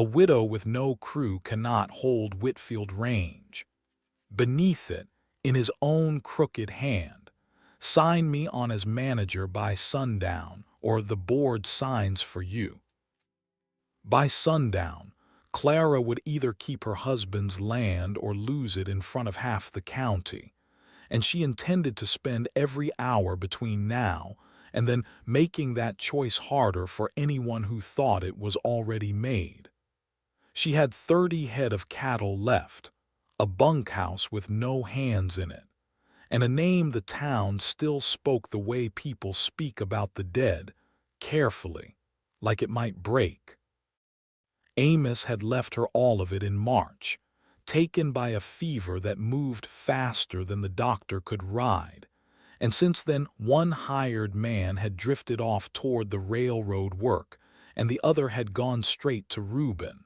A widow with no crew cannot hold Whitfield range. Beneath it, in his own crooked hand, sign me on as manager by sundown, or the board signs for you. By sundown, Clara would either keep her husband's land or lose it in front of half the county, and she intended to spend every hour between now and then making that choice harder for anyone who thought it was already made. She had 30 head of cattle left, a bunkhouse with no hands in it, and a name the town still spoke the way people speak about the dead, carefully, like it might break. Amos had left her all of it in March, taken by a fever that moved faster than the doctor could ride, and since then one hired man had drifted off toward the railroad work, and the other had gone straight to Reuben,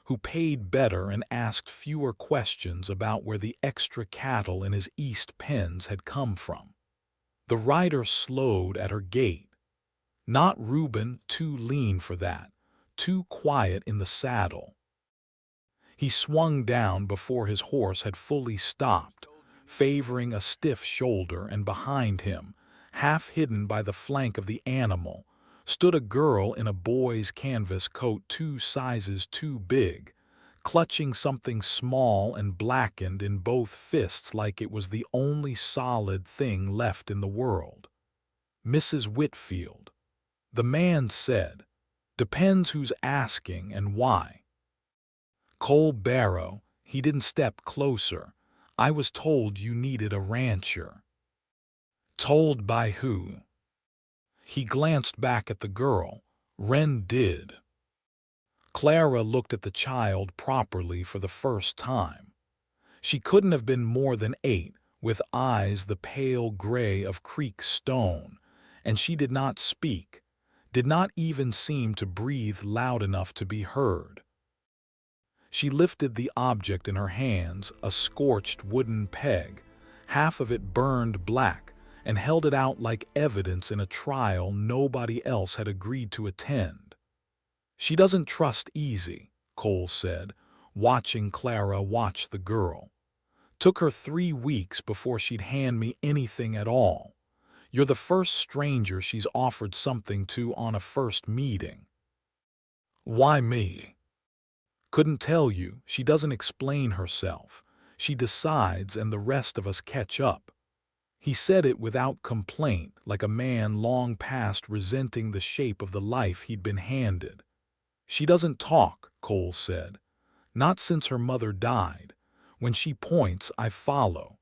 who paid better and asked fewer questions about where the extra cattle in his east pens had come from. The rider slowed at her gate. Not Reuben, too lean for that, too quiet in the saddle. He swung down before his horse had fully stopped, favoring a stiff shoulder, and behind him, half hidden by the flank of the animal, stood a girl in a boy's canvas coat 2 sizes too big, clutching something small and blackened in both fists like it was the only solid thing left in the world. Mrs. Whitfield. The man said, "Depends who's asking and why." Cole Barrow, he didn't step closer. "I was told you needed a rancher." "Told by who?" He glanced back at the girl. Wren did. Clara looked at the child properly for the first time. She couldn't have been more than 8, with eyes the pale gray of creek stone, and she did not speak, did not even seem to breathe loud enough to be heard. She lifted the object in her hands, a scorched wooden peg, half of it burned black, and held it out like evidence in a trial nobody else had agreed to attend. "She doesn't trust easy," Cole said, watching Clara watch the girl. "Took her 3 weeks before she'd hand me anything at all. You're the first stranger she's offered something to on a first meeting." "Why me?" "Couldn't tell you. She doesn't explain herself. She decides and the rest of us catch up." He said it without complaint, like a man long past resenting the shape of the life he'd been handed. "She doesn't talk," Cole said. "Not since her mother died. When she points, I follow.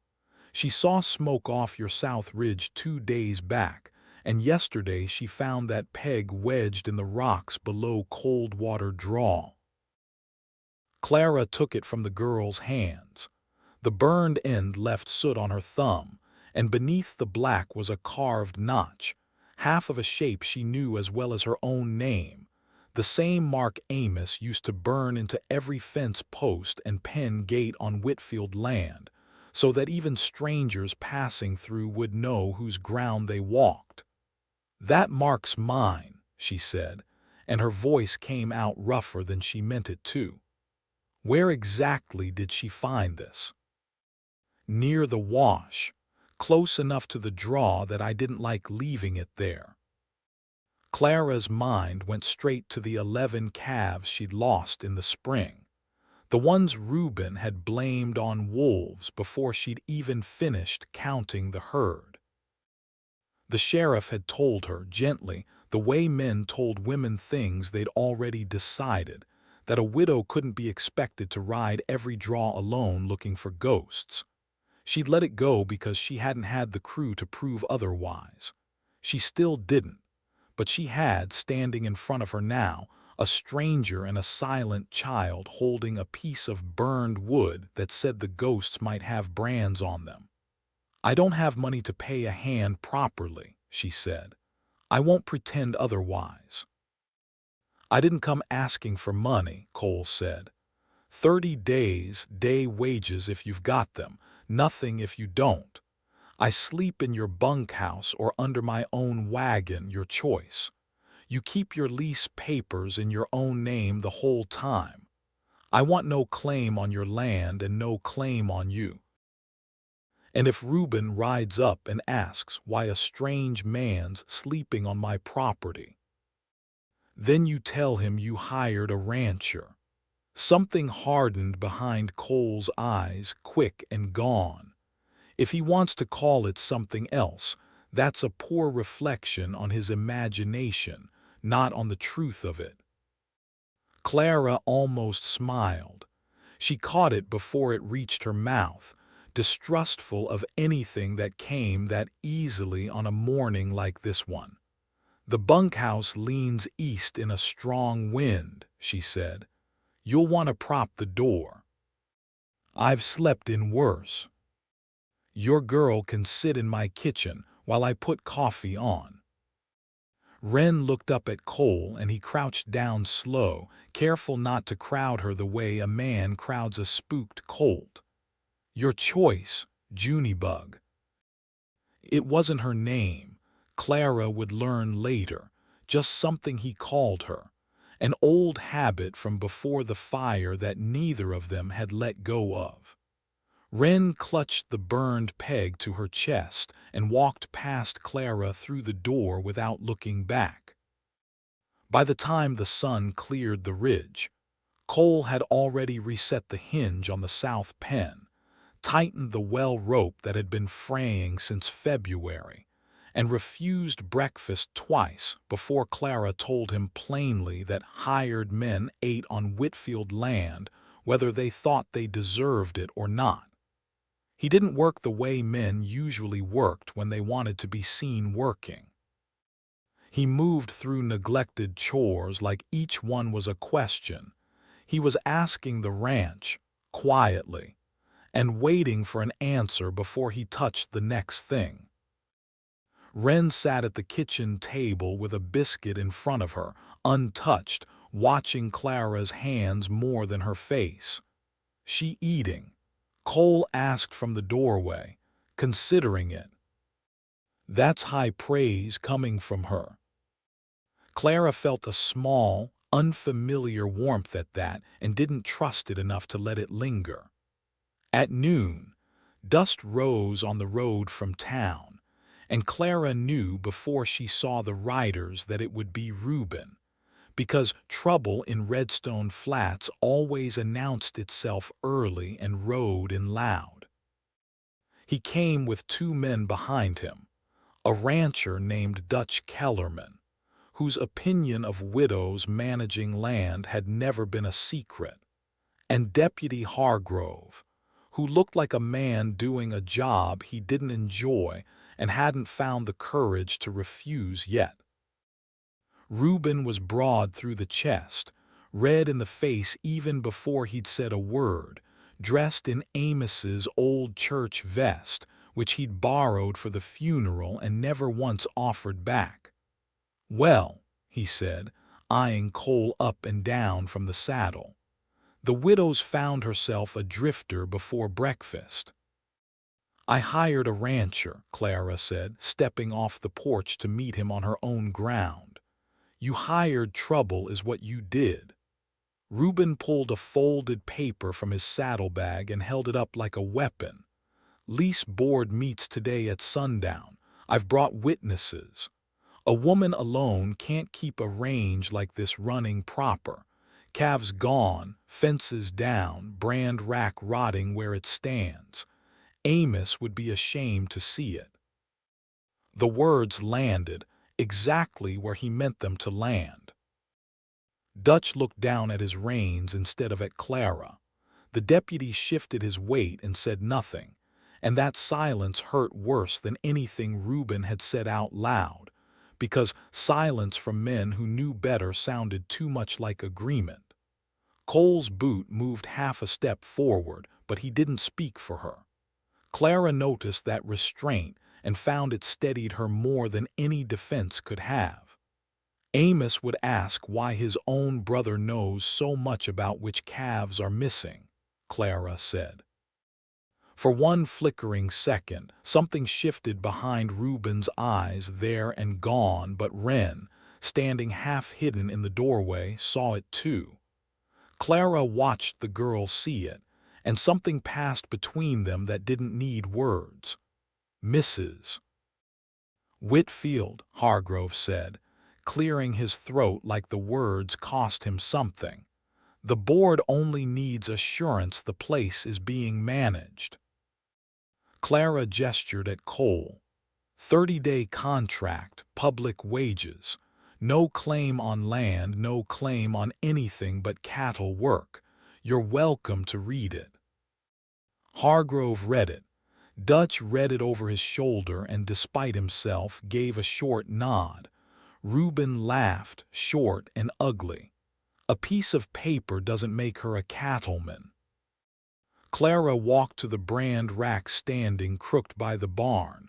She saw smoke off your south ridge 2 days back, and yesterday she found that peg wedged in the rocks below Coldwater Draw." Clara took it from the girl's hands. The burned end left soot on her thumb, and beneath the black was a carved notch, half of a shape she knew as well as her own name, the same mark Amos used to burn into every fence post and pen gate on Whitfield land, so that even strangers passing through would know whose ground they walked. "That mark's mine," she said, and her voice came out rougher than she meant it to. "Where exactly did she find this?" "Near the wash, close enough to the draw that I didn't like leaving it there." Clara's mind went straight to the 11 calves she'd lost in the spring, the ones Reuben had blamed on wolves before she'd even finished counting the herd. The sheriff had told her, gently, the way men told women things they'd already decided, that a widow couldn't be expected to ride every draw alone looking for ghosts. She'd let it go because she hadn't had the crew to prove otherwise. She still didn't, but she had, standing in front of her now, a stranger and a silent child holding a piece of burned wood that said the ghosts might have brands on them. "I don't have money to pay a hand properly," she said. "I won't pretend otherwise." "I didn't come asking for money," Cole said. 30 days, day wages if you've got them, nothing if you don't. I sleep in your bunkhouse or under my own wagon, your choice. You keep your lease papers in your own name the whole time. I want no claim on your land and no claim on you. And if Reuben rides up and asks why a strange man's sleeping on my property, then you tell him you hired a rancher. Something hardened behind Cole's eyes, quick and gone. If he wants to call it something else, that's a poor reflection on his imagination, not on the truth of it. Clara almost smiled. She caught it before it reached her mouth, distrustful of anything that came that easily on a morning like this one. The bunkhouse leans east in a strong wind, she said. You'll want to prop the door. I've slept in worse. Your girl can sit in my kitchen while I put coffee on. Wren looked up at Cole and he crouched down slow, careful not to crowd her the way a man crowds a spooked colt. Your choice, Junebug. It wasn't her name. Clara would learn later, just something he called her, an old habit from before the fire that neither of them had let go of. Wren clutched the burned peg to her chest and walked past Clara through the door without looking back. By the time the sun cleared the ridge, Cole had already reset the hinge on the south pen, tightened the well rope that had been fraying since February, and refused breakfast twice before Clara told him plainly that hired men ate on Whitfield land whether they thought they deserved it or not. He didn't work the way men usually worked when they wanted to be seen working. He moved through neglected chores like each one was a question. He was asking the ranch, quietly, and waiting for an answer before he touched the next thing. Wren sat at the kitchen table with a biscuit in front of her, untouched, watching Clara's hands more than her face. She eating? Cole asked from the doorway, considering it. That's high praise coming from her. Clara felt a small, unfamiliar warmth at that and didn't trust it enough to let it linger. At noon, dust rose on the road from town, and Clara knew before she saw the riders that it would be Reuben, because trouble in Redstone Flats always announced itself early and rode in loud. He came with 2 men behind him, a rancher named Dutch Kellerman, whose opinion of widows managing land had never been a secret, and Deputy Hargrove, who looked like a man doing a job he didn't enjoy and hadn't found the courage to refuse yet. Reuben was broad through the chest, red in the face even before he'd said a word, dressed in Amos's old church vest, which he'd borrowed for the funeral and never once offered back. Well, he said, eyeing Cole up and down from the saddle, the widow's found herself a drifter before breakfast. I hired a rancher, Clara said, stepping off the porch to meet him on her own ground. You hired trouble is what you did. Reuben pulled a folded paper from his saddlebag and held it up like a weapon. Lease board meets today at sundown. I've brought witnesses. A woman alone can't keep a range like this running proper. Calves gone, fences down, brand rack rotting where it stands. Amos would be ashamed to see it. The words landed exactly where he meant them to land. Dutch looked down at his reins instead of at Clara. The deputy shifted his weight and said nothing, and that silence hurt worse than anything Reuben had said out loud, because silence from men who knew better sounded too much like agreement. Cole's boot moved half a step forward, but he didn't speak for her. Clara noticed that restraint and found it steadied her more than any defense could have. Amos would ask why his own brother knows so much about which calves are missing, Clara said. For one flickering second, something shifted behind Reuben's eyes there and gone, but Wren, standing half hidden in the doorway, saw it too. Clara watched the girl see it, and something passed between them that didn't need words. "Mrs. Whitfield," Hargrove said, clearing his throat like the words cost him something. "The board only needs assurance the place is being managed." Clara gestured at Cole. 30-day contract, public wages. No claim on land, no claim on anything but cattle work. You're welcome to read it. Hargrove read it. Dutch read it over his shoulder and, despite himself, gave a short nod. Reuben laughed, short and ugly. "A piece of paper doesn't make her a cattleman." Clara walked to the brand rack standing crooked by the barn,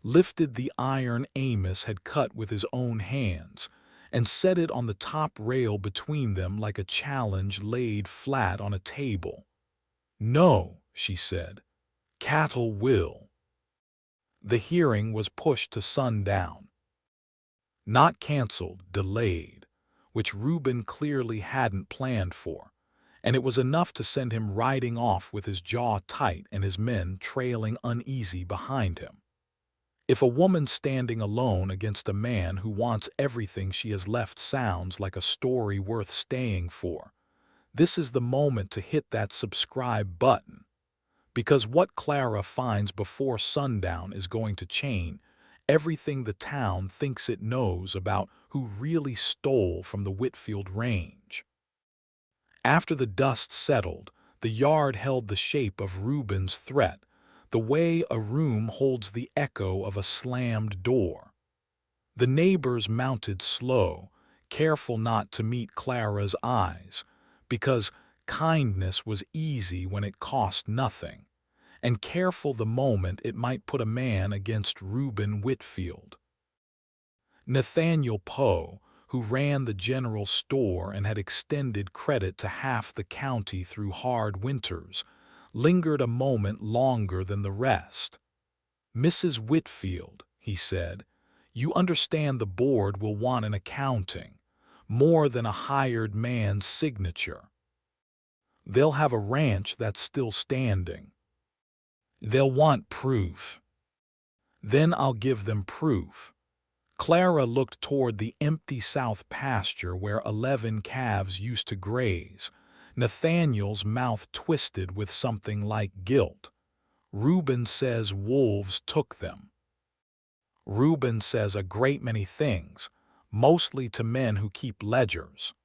lifted the iron Amos had cut with his own hands, and set it on the top rail between them like a challenge laid flat on a table. "No," she said. "Cattle will." The hearing was pushed to sundown. Not canceled, delayed, which Reuben clearly hadn't planned for, and it was enough to send him riding off with his jaw tight and his men trailing uneasy behind him. If a woman standing alone against a man who wants everything she has left sounds like a story worth staying for, this is the moment to hit that subscribe button. Because what Clara finds before sundown is going to change everything the town thinks it knows about who really stole from the Whitfield range. After the dust settled, the yard held the shape of Reuben's threat, the way a room holds the echo of a slammed door. The neighbors mounted slow, careful not to meet Clara's eyes, because kindness was easy when it cost nothing, and careful the moment it might put a man against Reuben Whitfield. Nathaniel Poe, who ran the general store and had extended credit to half the county through hard winters, lingered a moment longer than the rest. "Mrs. Whitfield," he said, "you understand the board will want an accounting, more than a hired man's signature. They'll have a ranch that's still standing. They'll want proof. Then I'll give them proof." Clara looked toward the empty south pasture where 11 calves used to graze. Nathaniel's mouth twisted with something like guilt. "Reuben says wolves took them." "Reuben says a great many things, mostly to men who keep ledgers."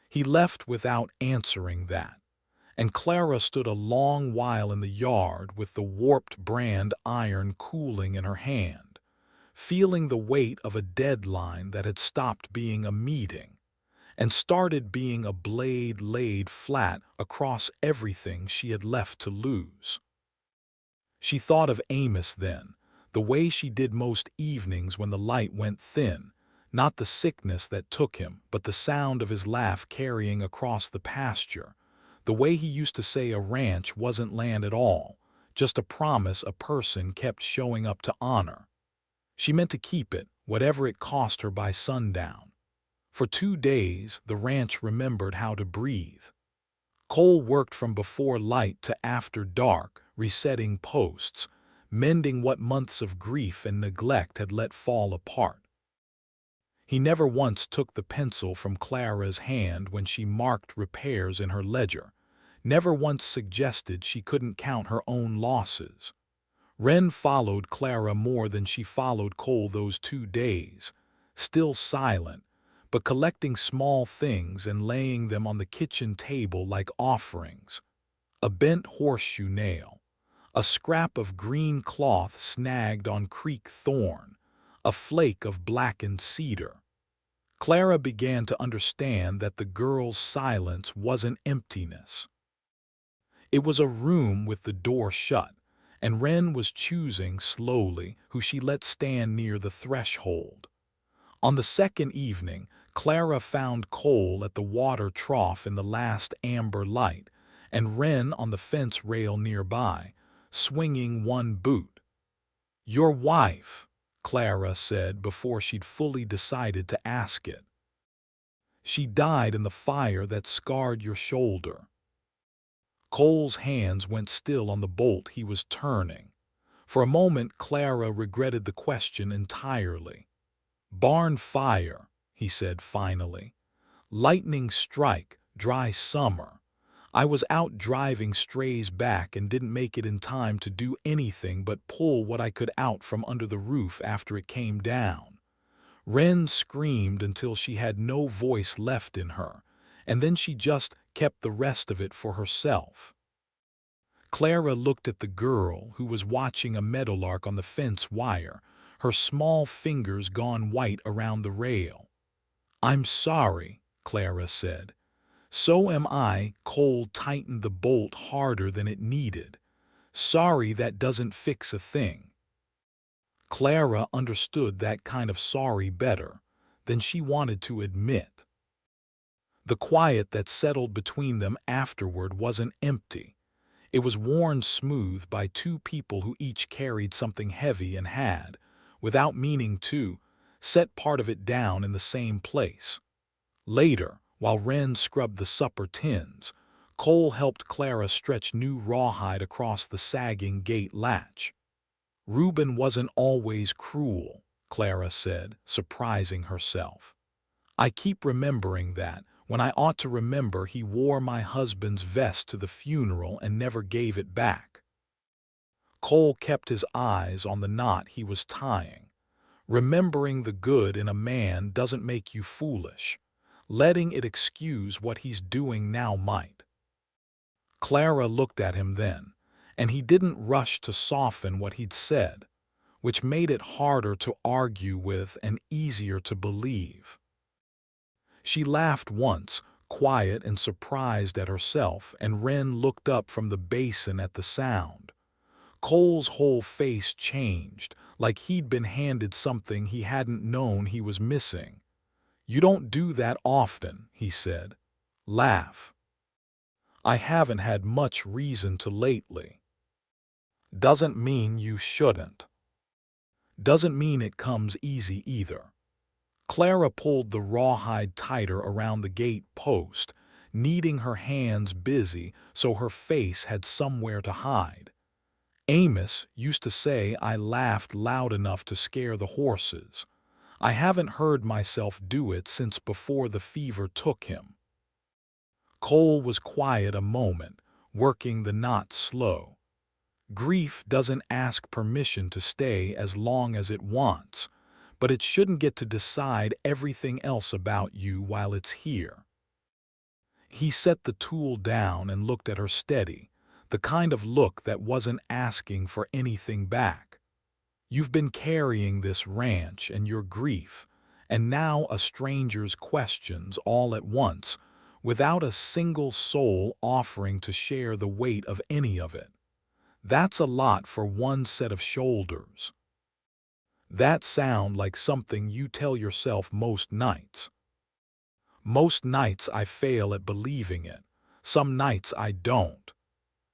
He left without answering that, and Clara stood a long while in the yard with the warped brand iron cooling in her hand, feeling the weight of a deadline that had stopped being a meeting and started being a blade laid flat across everything she had left to lose. She thought of Amos then, the way she did most evenings when the light went thin, not the sickness that took him, but the sound of his laugh carrying across the pasture, the way he used to say a ranch wasn't land at all, just a promise a person kept showing up to honor. She meant to keep it, whatever it cost her by sundown. For 2 days, the ranch remembered how to breathe. Cole worked from before light to after dark, resetting posts, mending what months of grief and neglect had let fall apart. He never once took the pencil from Clara's hand when she marked repairs in her ledger, never once suggested she couldn't count her own losses. Wren followed Clara more than she followed Cole those 2 days, still silent, but collecting small things and laying them on the kitchen table like offerings. A bent horseshoe nail, a scrap of green cloth snagged on creek thorn, a flake of blackened cedar. Clara began to understand that the girl's silence wasn't emptiness. It was a room with the door shut, and Wren was choosing slowly who she let stand near the threshold. On the second evening, Clara found Cole at the water trough in the last amber light, and Wren on the fence rail nearby, swinging one boot. "Your wife," Clara said before she'd fully decided to ask it. She died in the fire that scarred your shoulder." Cole's hands went still on the bolt he was turning. For a moment Clara regretted the question entirely. "Barn fire," he said finally. "Lightning strike, dry summer. I was out driving strays back and didn't make it in time to do anything but pull what I could out from under the roof after it came down." Wren screamed until she had no voice left in her, and then she just kept the rest of it for herself. Clara looked at the girl, who was watching a meadowlark on the fence wire, her small fingers gone white around the rail. "I'm sorry," Clara said. "So am I." Cole tightened the bolt harder than it needed. "Sorry, that doesn't fix a thing." Clara understood that kind of sorry better than she wanted to admit. The quiet that settled between them afterward wasn't empty. It was worn smooth by two people who each carried something heavy and had, without meaning to, set part of it down in the same place. Later, while Wren scrubbed the supper tins, Cole helped Clara stretch new rawhide across the sagging gate latch. "Reuben wasn't always cruel," Clara said, surprising herself. "I keep remembering that, when I ought to remember he wore my husband's vest to the funeral and never gave it back." Cole kept his eyes on the knot he was tying. Remembering the good in a man doesn't make you foolish. Letting it excuse what he's doing now might. Clara looked at him then, and he didn't rush to soften what he'd said, which made it harder to argue with and easier to believe. She laughed once, quiet and surprised at herself, and Wren looked up from the basin at the sound. Cole's whole face changed, like he'd been handed something he hadn't known he was missing. "You don't do that often," he said. "Laugh." "I haven't had much reason to lately." "Doesn't mean you shouldn't. Doesn't mean it comes easy either." Clara pulled the rawhide tighter around the gate post, kneading her hands busy so her face had somewhere to hide. "Amos used to say I laughed loud enough to scare the horses. I haven't heard myself do it since before the fever took him." Cole was quiet a moment, working the knot slow. Grief doesn't ask permission to stay as long as it wants, but it shouldn't get to decide everything else about you while it's here. He set the tool down and looked at her steady, the kind of look that wasn't asking for anything back. "You've been carrying this ranch and your grief, and now a stranger's questions all at once, without a single soul offering to share the weight of any of it. That's a lot for one set of shoulders." "That sound like something you tell yourself most nights." "Most nights I fail at believing it. Some nights I don't."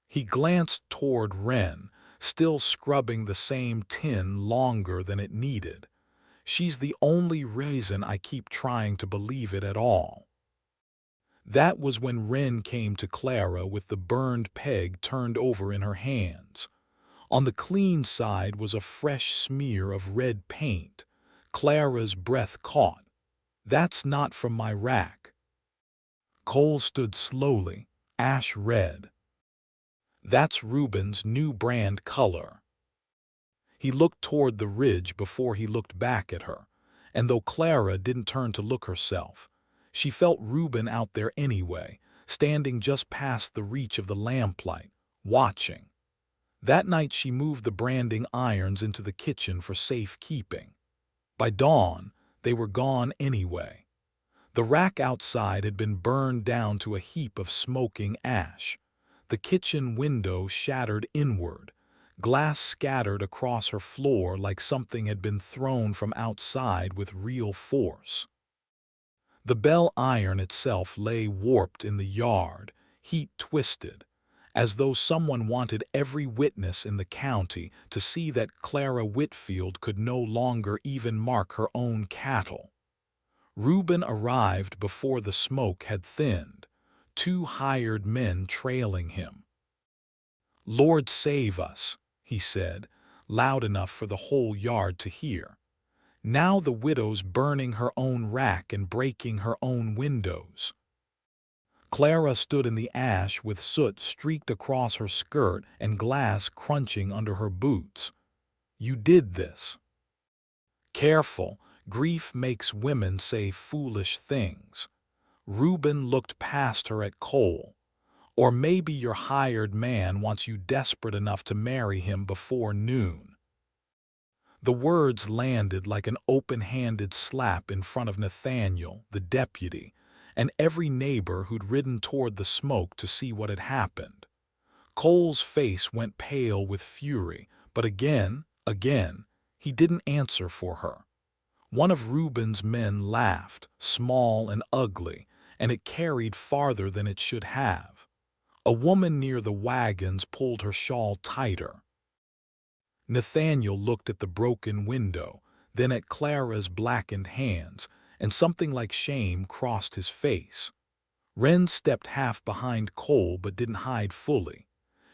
He glanced toward Wren, still scrubbing the same tin longer than it needed. "She's the only reason I keep trying to believe it at all." That was when Wren came to Clara with the burned peg turned over in her hands. On the clean side was a fresh smear of red paint. Clara's breath caught. "That's not from my rack." Cole stood slowly, ash red. "That's Reuben's new brand color." He looked toward the ridge before he looked back at her, and though Clara didn't turn to look herself, she felt Reuben out there anyway, standing just past the reach of the lamplight, watching. That night she moved the branding irons into the kitchen for safekeeping. By dawn, they were gone anyway. The rack outside had been burned down to a heap of smoking ash. The kitchen window shattered inward, glass scattered across her floor like something had been thrown from outside with real force. The bell iron itself lay warped in the yard, heat twisted, as though someone wanted every witness in the county to see that Clara Whitfield could no longer even mark her own cattle. Reuben arrived before the smoke had thinned, 2 hired men trailing him. "Lord save us," he said, loud enough for the whole yard to hear. "Now the widow's burning her own rack and breaking her own windows." Clara stood in the ash with soot streaked across her skirt and glass crunching under her boots. "You did this." "Careful, grief makes women say foolish things." Reuben looked past her at Cole. "Or maybe your hired man wants you desperate enough to marry him before noon." The words landed like an open-handed slap in front of Nathaniel, the deputy, and every neighbor who'd ridden toward the smoke to see what had happened. Cole's face went pale with fury, but again, he didn't answer for her. One of Reuben's men laughed, small and ugly, and it carried farther than it should have. A woman near the wagons pulled her shawl tighter. Nathaniel looked at the broken window, then at Clara's blackened hands, and something like shame crossed his face. Wren stepped half behind Cole but didn't hide fully.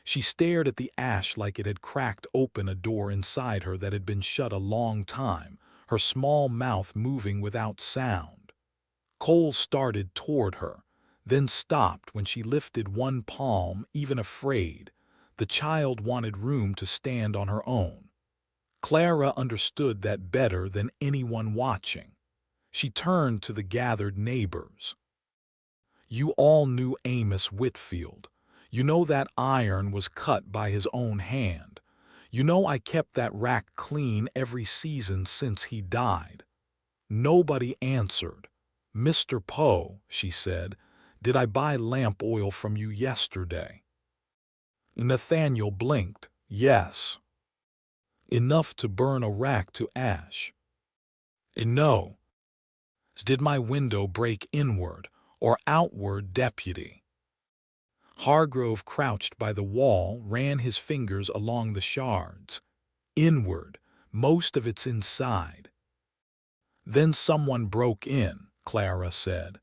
She stared at the ash like it had cracked open a door inside her that had been shut a long time, her small mouth moving without sound. Cole started toward her, then stopped when she lifted one palm, even afraid. The child wanted room to stand on her own. Clara understood that better than anyone watching. She turned to the gathered neighbors. "You all knew Amos Whitfield. You know that iron was cut by his own hand. You know I kept that rack clean every season since he died." Nobody answered. "Mr. Poe," she said, "did I buy lamp oil from you yesterday?" Nathaniel blinked. "Yes." "Enough to burn a rack to ash?" "No." "Did my window break inward or outward, deputy?" Hargrove, crouched by the wall, ran his fingers along the shards. "Inward. Most of it's inside." "Then someone broke in," Clara said.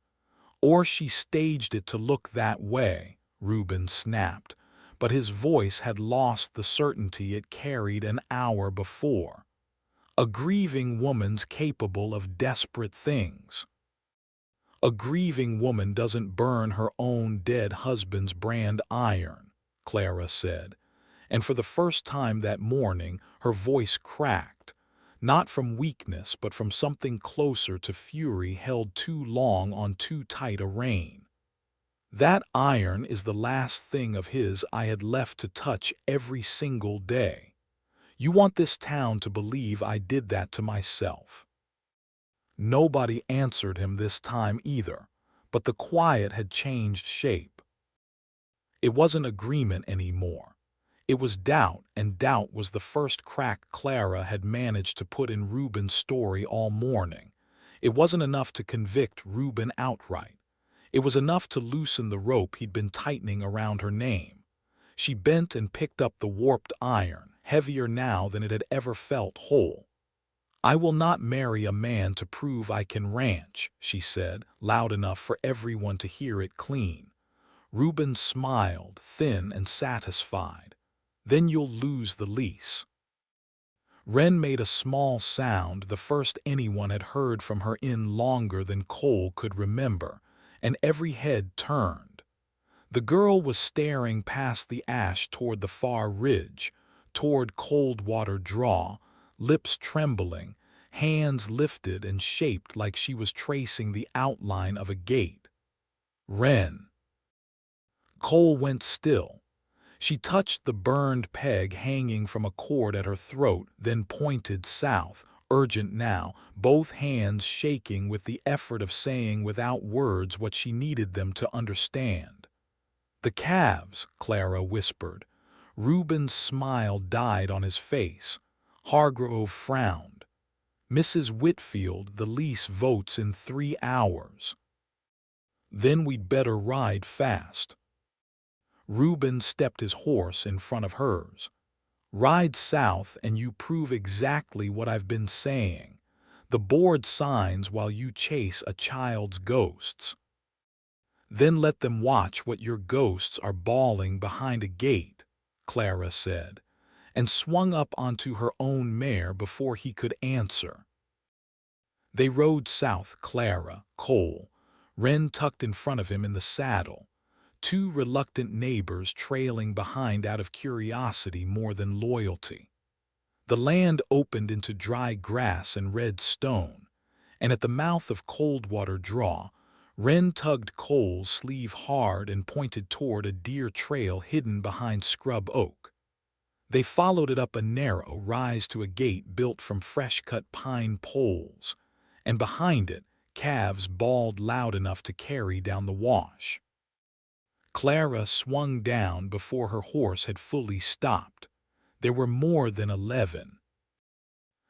"Or she staged it to look that way," Reuben snapped, but his voice had lost the certainty it carried an hour before. "A grieving woman's capable of desperate things." "A grieving woman doesn't burn her own dead husband's brand iron," Clara said, and for the first time that morning her voice cracked, not from weakness but from something closer to fury held too long on too tight a rein. "That iron is the last thing of his I had left to touch every single day. You want this town to believe I did that to myself." Nobody answered him this time either, but the quiet had changed shape. It wasn't agreement anymore. It was doubt, and doubt was the first crack Clara had managed to put in Reuben's story all morning. It wasn't enough to convict Reuben outright. It was enough to loosen the rope he'd been tightening around her name. She bent and picked up the warped iron, heavier now than it had ever felt whole. "I will not marry a man to prove I can ranch," she said, loud enough for everyone to hear it clean. Reuben smiled, thin and satisfied. "Then you'll lose the lease." Wren made a small sound, the first anyone had heard from her in longer than Cole could remember, and every head turned. The girl was staring past the ash toward the far ridge, toward Coldwater Draw, lips trembling, hands lifted and shaped like she was tracing the outline of a gate. "Wren." Cole went still. She touched the burned peg hanging from a cord at her throat, then pointed south, urgent now, both hands shaking with the effort of saying without words what she needed them to understand. "The calves," Clara whispered. Reuben's smile died on his face. Hargrove frowned. "Mrs. Whitfield, the lease votes in 3 hours." "Then we'd better ride fast." Reuben stepped his horse in front of hers. "Ride south and you prove exactly what I've been saying. The board signs while you chase a child's ghosts. Then let them watch what your ghosts are bawling behind a gate, Clara said, and swung up onto her own mare before he could answer. They rode south, Clara, Cole, Wren tucked in front of him in the saddle, two reluctant neighbors trailing behind out of curiosity more than loyalty. The land opened into dry grass and red stone, and at the mouth of Coldwater Draw, Wren tugged Cole's sleeve hard and pointed toward a deer trail hidden behind scrub oak. They followed it up a narrow rise to a gate built from fresh-cut pine poles, and behind it, calves bawled loud enough to carry down the wash. Clara swung down before her horse had fully stopped. There were more than 11.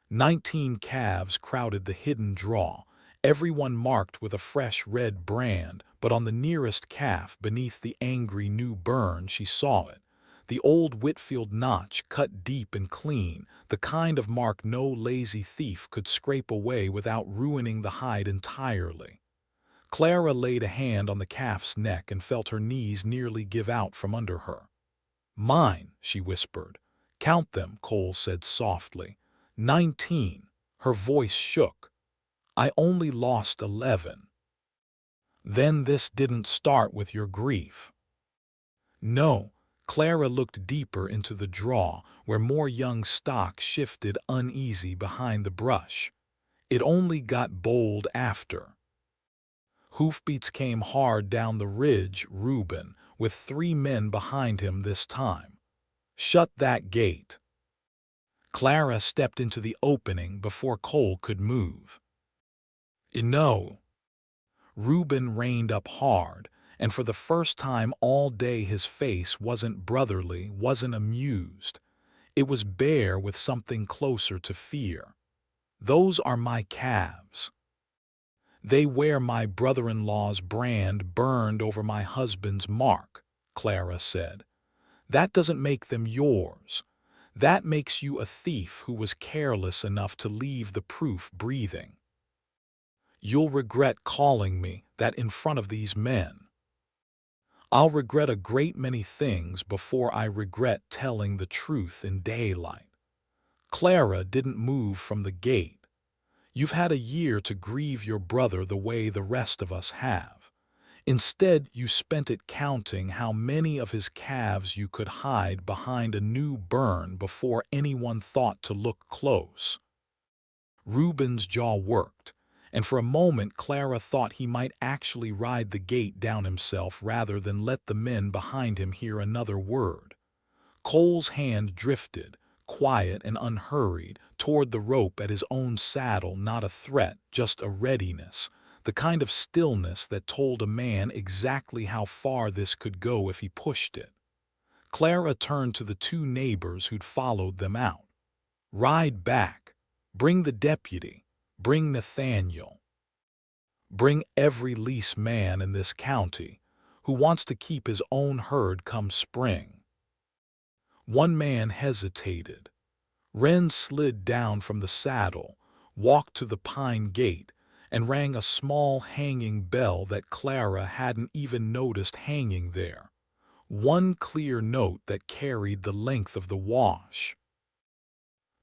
19 calves crowded the hidden draw, everyone marked with a fresh red brand, but on the nearest calf beneath the angry new burn she saw it. The old Whitfield notch cut deep and clean, the kind of mark no lazy thief could scrape away without ruining the hide entirely. Clara laid a hand on the calf's neck and felt her knees nearly give out from under her. "Mine," she whispered. "Count them," Cole said softly. 19. Her voice shook. "I only lost 11. "Then this didn't start with your grief." "No." Clara looked deeper into the draw, where more young stock shifted uneasy behind the brush. "It only got bold after." Hoofbeats came hard down the ridge, Reuben, with 3 men behind him this time. "Shut that gate." Clara stepped into the opening before Cole could move. "No." Reuben reined up hard, and for the first time all day his face wasn't brotherly, wasn't amused. It was bare with something closer to fear. "Those are my calves. They wear my brother-in-law's brand burned over my husband's mark," Clara said. "That doesn't make them yours. That makes you a thief who was careless enough to leave the proof breathing. You'll regret calling me that in front of these men. I'll regret a great many things before I regret telling the truth in daylight." Clara didn't move from the gate. "You've had a year to grieve your brother the way the rest of us have. Instead, you spent it counting how many of his calves you could hide behind a new burn before anyone thought to look close." Reuben's jaw worked, and for a moment Clara thought he might actually ride the gate down himself rather than let the men behind him hear another word. Cole's hand drifted, quiet and unhurried, toward the rope at his own saddle, not a threat, just a readiness, the kind of stillness that told a man exactly how far this could go if he pushed it. Clara turned to the 2 neighbors who'd followed them out. "Ride back. Bring the deputy. Bring Nathaniel. Bring every lease man in this county who wants to keep his own herd come spring." One man hesitated. Wren slid down from the saddle, walked to the pine gate, and rang a small hanging bell that Clara hadn't even noticed hanging there. One clear note that carried the length of the wash.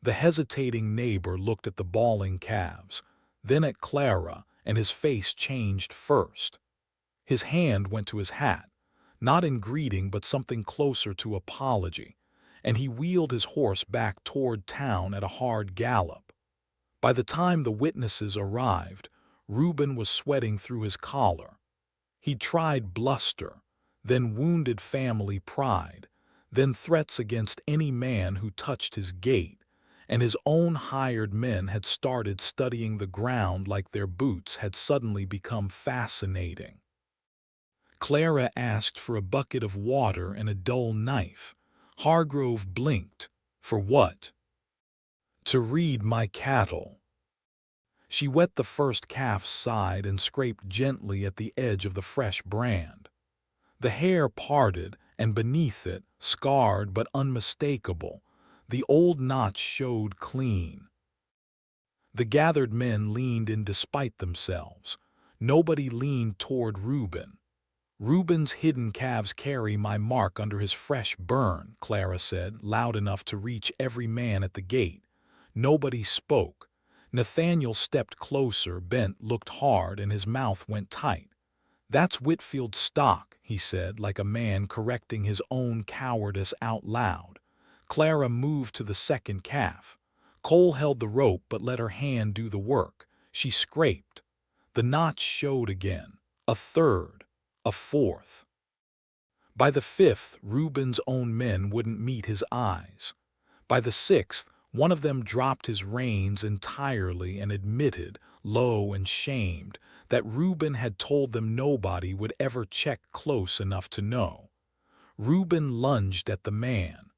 The hesitating neighbor looked at the bawling calves, then at Clara, and his face changed first. His hand went to his hat, not in greeting but something closer to apology, and he wheeled his horse back toward town at a hard gallop. By the time the witnesses arrived, Reuben was sweating through his collar. He'd tried bluster, then wounded family pride, then threats against any man who touched his gate, and his own hired men had started studying the ground like their boots had suddenly become fascinating. Clara asked for a bucket of water and a dull knife. Hargrove blinked. "For what?" "To read my cattle." She wet the first calf's side and scraped gently at the edge of the fresh brand. The hair parted, and beneath it, scarred but unmistakable, the old notch showed clean. The gathered men leaned in despite themselves. Nobody leaned toward Reuben. "Reuben's hidden calves carry my mark under his fresh burn," Clara said, loud enough to reach every man at the gate. Nobody spoke. Nathaniel stepped closer, bent, looked hard, and his mouth went tight. "That's Whitfield's stock," he said, like a man correcting his own cowardice out loud. Clara moved to the second calf. Cole held the rope but let her hand do the work. She scraped. The notch showed again. A third. A fourth. By the fifth, Reuben's own men wouldn't meet his eyes. By the sixth, one of them dropped his reins entirely and admitted, low and shamed, that Reuben had told them nobody would ever check close enough to know. Reuben lunged at the man.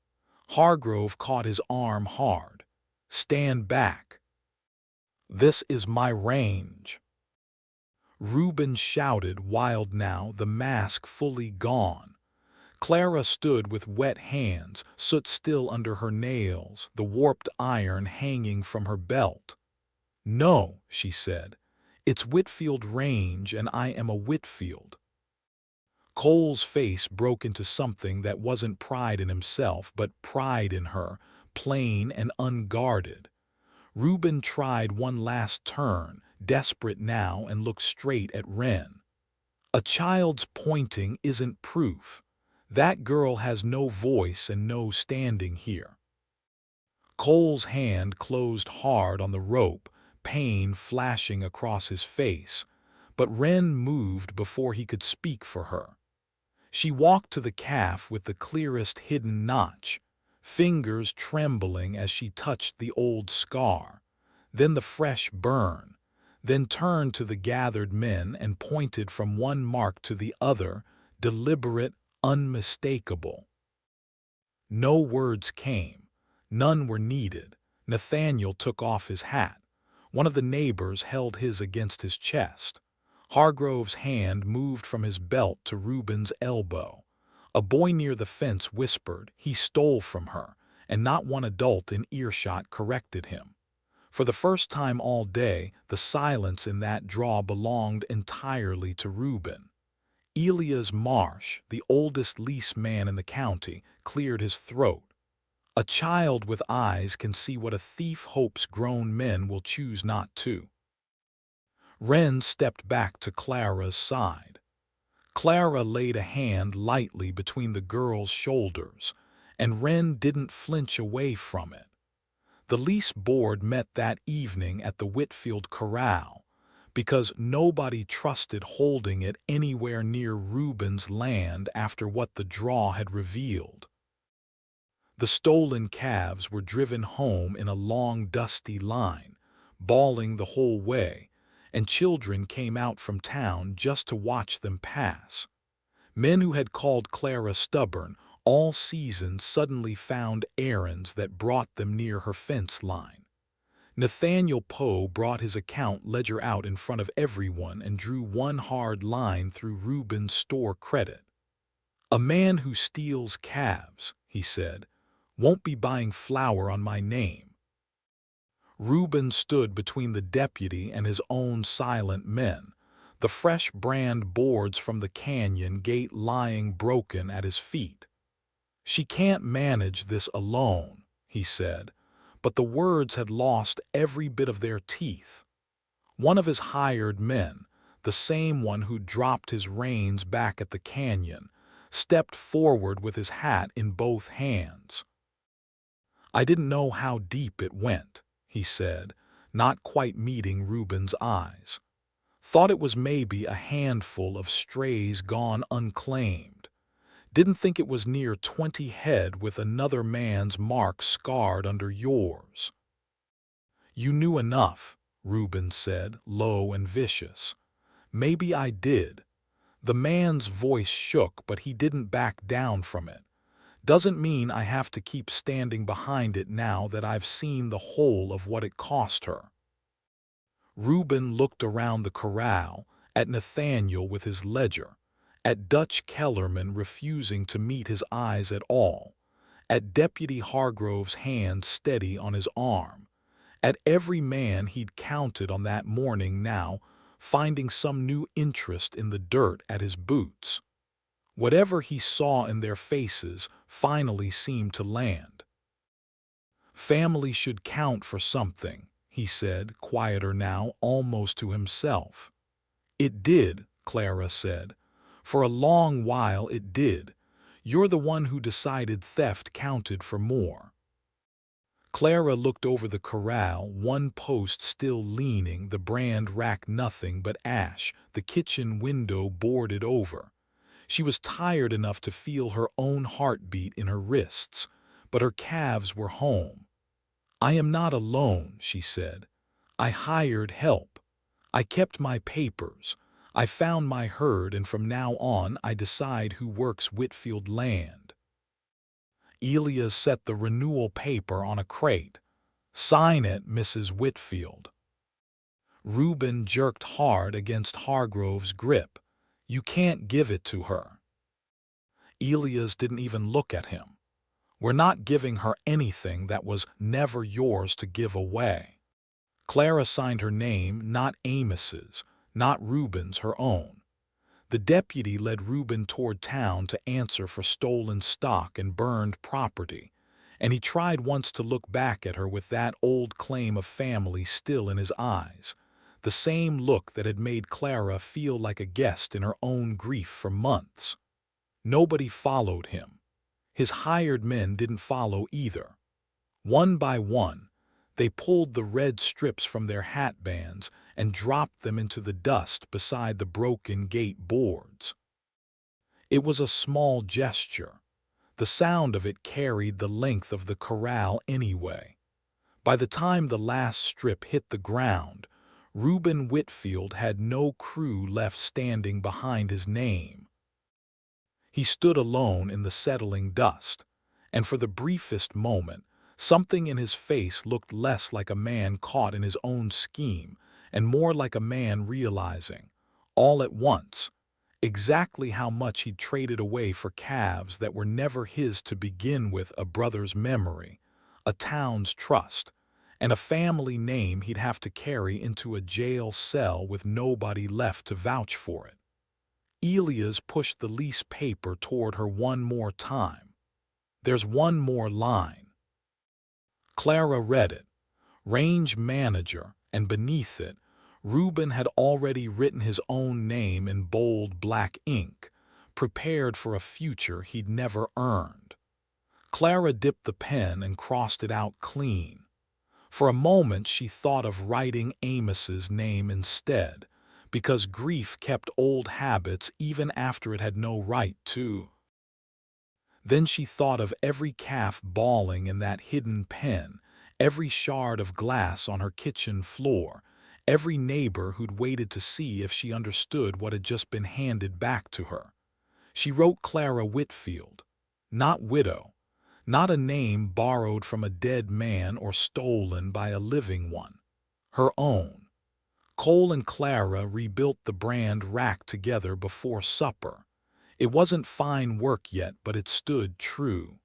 Hargrove caught his arm hard. "Stand back. This is my range." Reuben shouted, wild now, the mask fully gone. Clara stood with wet hands, soot still under her nails, the warped iron hanging from her belt. "No," she said. "It's Whitfield range, and I am a Whitfield." Cole's face broke into something that wasn't pride in himself, but pride in her, plain and unguarded. Reuben tried one last turn, desperate now, and looked straight at Wren. "A child's pointing isn't proof. That girl has no voice and no standing here." Cole's hand closed hard on the rope, pain flashing across his face, but Wren moved before he could speak for her. She walked to the calf with the clearest hidden notch, fingers trembling as she touched the old scar, then the fresh burn, then turned to the gathered men and pointed from one mark to the other, deliberate, unmistakable. No words came. None were needed. Nathaniel took off his hat. One of the neighbors held his against his chest. Hargrove's hand moved from his belt to Reuben's elbow. A boy near the fence whispered he stole from her, and not one adult in earshot corrected him. For the first time all day, the silence in that draw belonged entirely to Reuben. Elias Marsh, the oldest lease man in the county, cleared his throat. "A child with eyes can see what a thief hopes grown men will choose not to." Wren stepped back to Clara's side. Clara laid a hand lightly between the girl's shoulders, and Wren didn't flinch away from it. The lease board met that evening at the Whitfield corral, because nobody trusted holding it anywhere near Reuben's land after what the draw had revealed. The stolen calves were driven home in a long dusty line, bawling the whole way, and children came out from town just to watch them pass. Men who had called Clara stubborn all season suddenly found errands that brought them near her fence line. Nathaniel Poe brought his account ledger out in front of everyone and drew one hard line through Reuben's store credit. "A man who steals calves," he said, "won't be buying flour on my name." Reuben stood between the deputy and his own silent men, the fresh brand boards from the canyon gate lying broken at his feet. "She can't manage this alone," he said, but the words had lost every bit of their teeth. One of his hired men, the same one who dropped his reins back at the canyon, stepped forward with his hat in both hands. "I didn't know how deep it went," he said, not quite meeting Reuben's eyes. "Thought it was maybe a handful of strays gone unclaimed. Didn't think it was near 20 head with another man's mark scarred under yours." "You knew enough," Reuben said, low and vicious. "Maybe I did." The man's voice shook, but he didn't back down from it. "Doesn't mean I have to keep standing behind it now that I've seen the whole of what it cost her." Reuben looked around the corral, at Nathaniel with his ledger, at Dutch Kellerman refusing to meet his eyes at all, at Deputy Hargrove's hand steady on his arm, at every man he'd counted on that morning now, finding some new interest in the dirt at his boots. Whatever he saw in their faces finally seemed to land. Family should count for something, he said, quieter now, almost to himself. It did, Clara said. For a long while it did. You're the one who decided theft counted for more. Clara looked over the corral, one post still leaning, the brand rack nothing but ash, the kitchen window boarded over. She was tired enough to feel her own heartbeat in her wrists, but her calves were home. I am not alone, she said. I hired help. I kept my papers. I found my herd, and from now on I decide who works Whitfield land. Elia set the renewal paper on a crate. Sign it, Mrs. Whitfield. Reuben jerked hard against Hargrove's grip. You can't give it to her. Elias didn't even look at him. We're not giving her anything that was never yours to give away. Clara signed her name, not Amos's, not Reuben's, her own. The deputy led Reuben toward town to answer for stolen stock and burned property, and he tried once to look back at her with that old claim of family still in his eyes, the same look that had made Clara feel like a guest in her own grief for months. Nobody followed him. His hired men didn't follow either. One by one, they pulled the red strips from their hat bands and dropped them into the dust beside the broken gate boards. It was a small gesture. The sound of it carried the length of the corral anyway. By the time the last strip hit the ground, Reuben Whitfield had no crew left standing behind his name. He stood alone in the settling dust, and for the briefest moment, something in his face looked less like a man caught in his own scheme and more like a man realizing, all at once, exactly how much he'd traded away for calves that were never his to begin with: a brother's memory, a town's trust, and a family name he'd have to carry into a jail cell with nobody left to vouch for it. Elias pushed the lease paper toward her one more time. There's one more line. Clara read it. Range manager, and beneath it, Reuben had already written his own name in bold black ink, prepared for a future he'd never earned. Clara dipped the pen and crossed it out clean. For a moment she thought of writing Amos's name instead, because grief kept old habits even after it had no right to. Then she thought of every calf bawling in that hidden pen, every shard of glass on her kitchen floor, every neighbor who'd waited to see if she understood what had just been handed back to her. She wrote Clara Whitfield, not widow, not a name borrowed from a dead man or stolen by a living one, her own. Cole and Clara rebuilt the brand rack together before supper. It wasn't fine work yet, but it stood true.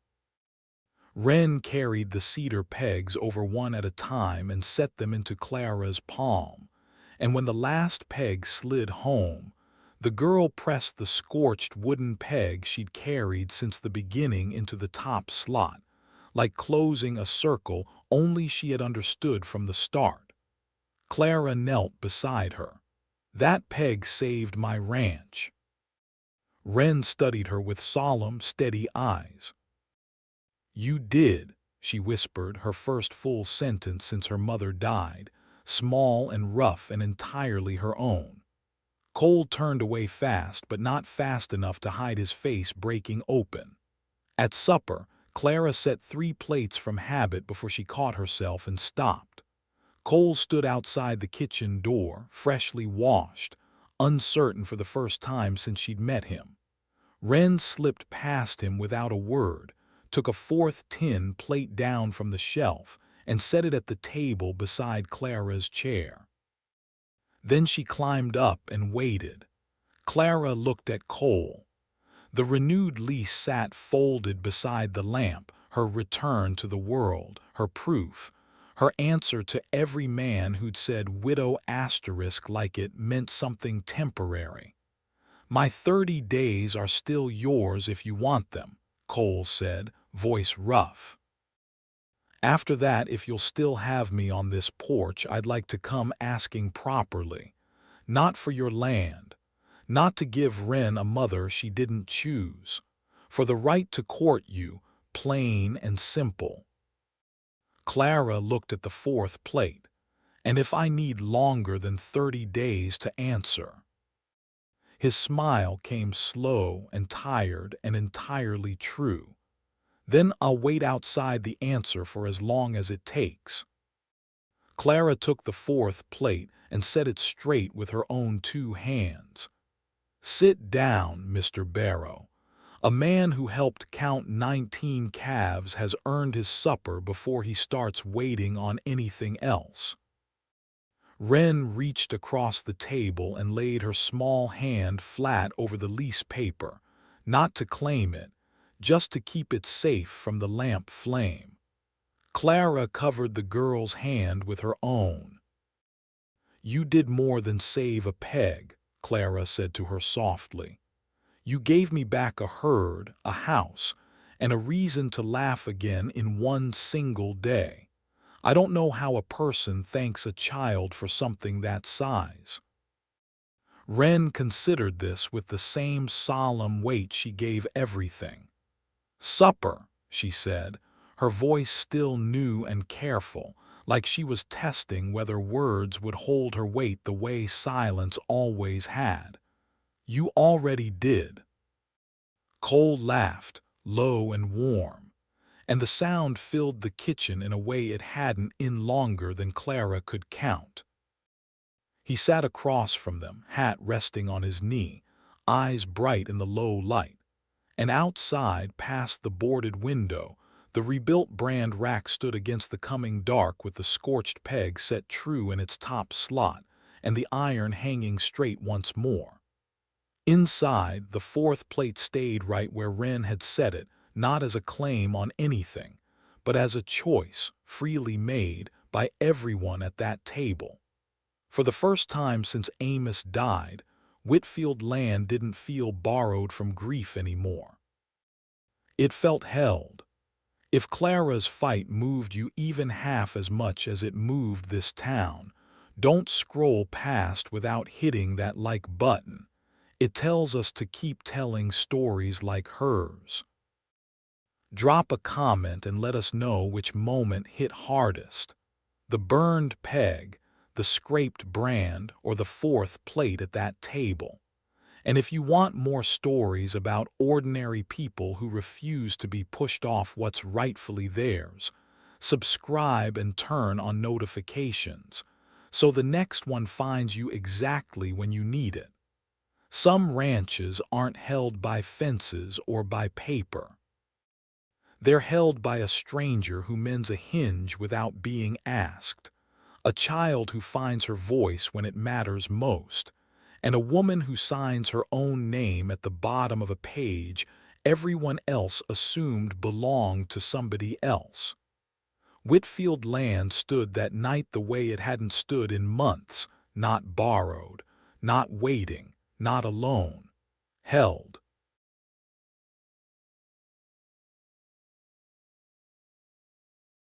Wren carried the cedar pegs over one at a time and set them into Clara's palm, and when the last peg slid home, the girl pressed the scorched wooden peg she'd carried since the beginning into the top slot, like closing a circle only she had understood from the start. Clara knelt beside her. That peg saved my ranch. Wren studied her with solemn, steady eyes. You did, she whispered, her first full sentence since her mother died, small and rough and entirely her own. Cole turned away fast, but not fast enough to hide his face breaking open. At supper, Clara set 3 plates from habit before she caught herself and stopped. Cole stood outside the kitchen door, freshly washed, uncertain for the first time since she'd met him. Wren slipped past him without a word, took a 4th tin plate down from the shelf, and set it at the table beside Clara's chair. Then she climbed up and waited. Clara looked at Cole. The renewed lease sat folded beside the lamp, her return to the world, her proof, her answer to every man who'd said widow asterisk like it meant something temporary. "My 30 days are still yours if you want them," Cole said, voice rough. "After that, if you'll still have me on this porch, I'd like to come asking properly. Not for your land, not to give Wren a mother she didn't choose, for the right to court you, plain and simple." Clara looked at the fourth plate. "And if I need longer than 30 days to answer?" His smile came slow and tired and entirely true. "Then I'll wait outside the answer for as long as it takes." Clara took the fourth plate and set it straight with her own 2 hands. "Sit down, Mr. Barrow. A man who helped count 19 calves has earned his supper before he starts waiting on anything else." Wren reached across the table and laid her small hand flat over the lease paper, not to claim it, just to keep it safe from the lamp flame. Clara covered the girl's hand with her own. "You did more than save a peg," Clara said to her softly. "You gave me back a herd, a house, and a reason to laugh again in one single day. I don't know how a person thanks a child for something that size." Wren considered this with the same solemn weight she gave everything. "Supper," she said, her voice still new and careful, like she was testing whether words would hold her weight the way silence always had. "You already did." Cole laughed, low and warm, and the sound filled the kitchen in a way it hadn't in longer than Clara could count. He sat across from them, hat resting on his knee, eyes bright in the low light. And outside, past the boarded window, the rebuilt brand rack stood against the coming dark with the scorched peg set true in its top slot and the iron hanging straight once more. Inside, the fourth plate stayed right where Wren had set it, not as a claim on anything, but as a choice freely made by everyone at that table. For the first time since Amos died, Whitfield land didn't feel borrowed from grief anymore. It felt held. If Clara's fight moved you even half as much as it moved this town, don't scroll past without hitting that like button. It tells us to keep telling stories like hers. Drop a comment and let us know which moment hit hardest. The burned peg, the scraped brand, or the fourth plate at that table. And if you want more stories about ordinary people who refuse to be pushed off what's rightfully theirs, subscribe and turn on notifications, so the next one finds you exactly when you need it. Some ranches aren't held by fences or by paper. They're held by a stranger who mends a hinge without being asked, a child who finds her voice when it matters most, and a woman who signs her own name at the bottom of a page everyone else assumed belonged to somebody else. Whitfield land stood that night the way it hadn't stood in months, not borrowed, not waiting, not alone, held.